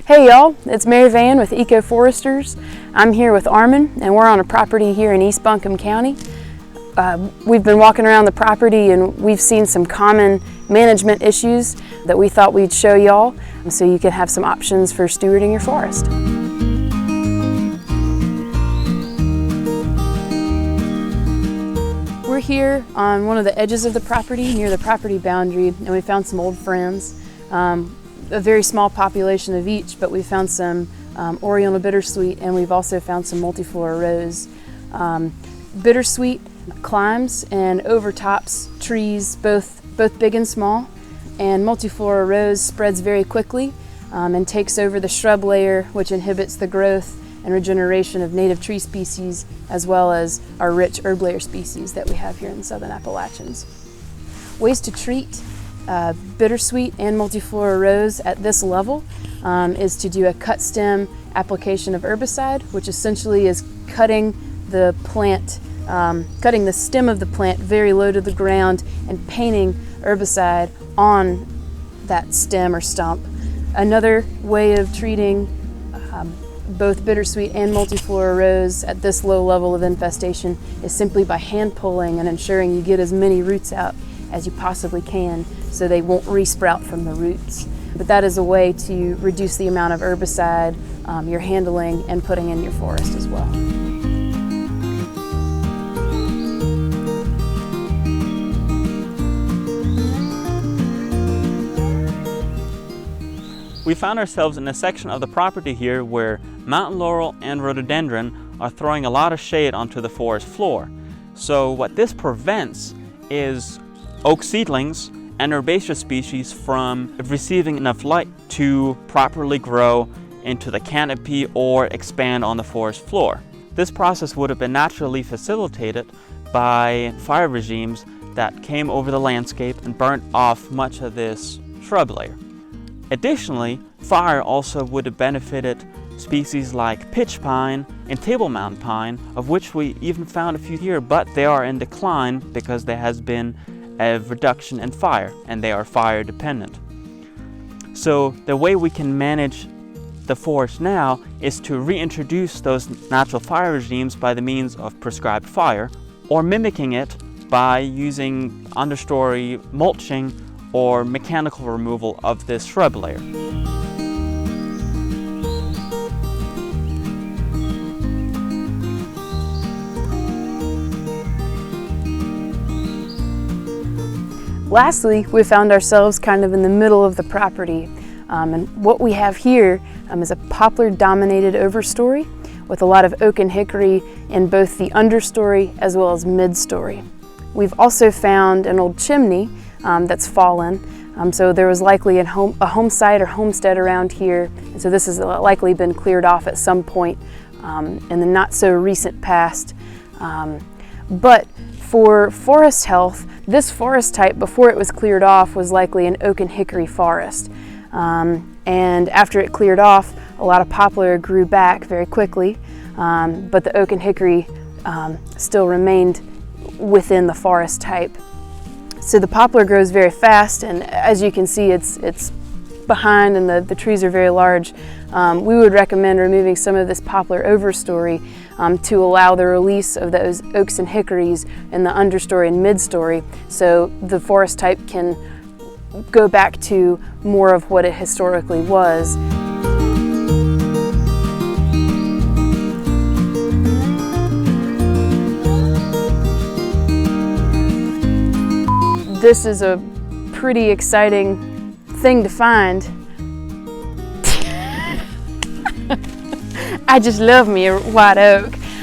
Hey y'all, it's Mary Vann with Eco Foresters. I'm here with Armin and we're on a property here in East Buncombe County. We've been walking around the property and we've seen some common management issues that we thought we'd show y'all so you can have some options for stewarding your forest. We're here on one of the edges of the property near the property boundary, and we found some old friends. A very small population of each, but we found some Oriental bittersweet, and we've also found some multiflora rose. Bittersweet climbs and overtops trees, both big and small, and multiflora rose spreads very quickly and takes over the shrub layer, which inhibits the growth and regeneration of native tree species, as well as our rich herb layer species that we have here in the Southern Appalachians. Ways to treat bittersweet and multiflora rose at this level is to do a cut stem application of herbicide, which essentially is cutting the plant, cutting the stem of the plant very low to the ground and painting herbicide on that stem or stump. Another way of treating both bittersweet and multiflora rose at this low level of infestation is simply by hand pulling and ensuring you get as many roots out as you possibly can so they won't re-sprout from the roots. But that is a way to reduce the amount of herbicide you're handling and putting in your forest as well. We found ourselves in a section of the property here where mountain laurel and rhododendron are throwing a lot of shade onto the forest floor. So what this prevents is oak seedlings and herbaceous species from receiving enough light to properly grow into the canopy or expand on the forest floor. This process would have been naturally facilitated by fire regimes that came over the landscape and burnt off much of this shrub layer. Additionally, fire also would have benefited species like pitch pine and table mountain pine, of which we even found a few here, but they are in decline because there has been a reduction in fire and they are fire dependent. So the way we can manage the forest now is to reintroduce those natural fire regimes by the means of prescribed fire, or mimicking it by using understory mulching or mechanical removal of this shrub layer. Lastly, we found ourselves kind of in the middle of the property. And what we have here is a poplar-dominated overstory with a lot of oak and hickory in both the understory as well as mid-story. We've also found an old chimney that's fallen, so there was likely a home site or homestead around here, and so this has likely been cleared off at some point in the not so recent past. But for forest health, this forest type before it was cleared off was likely an oak and hickory forest. And after it cleared off, a lot of poplar grew back very quickly, but the oak and hickory still remained within the forest type. So the poplar grows very fast, and as you can see, it's behind and the trees are very large. We would recommend removing some of this poplar overstory to allow the release of those oaks and hickories in the understory and midstory, so the forest type can go back to more of what it historically was. This is a pretty exciting thing to find. I just love me a white oak.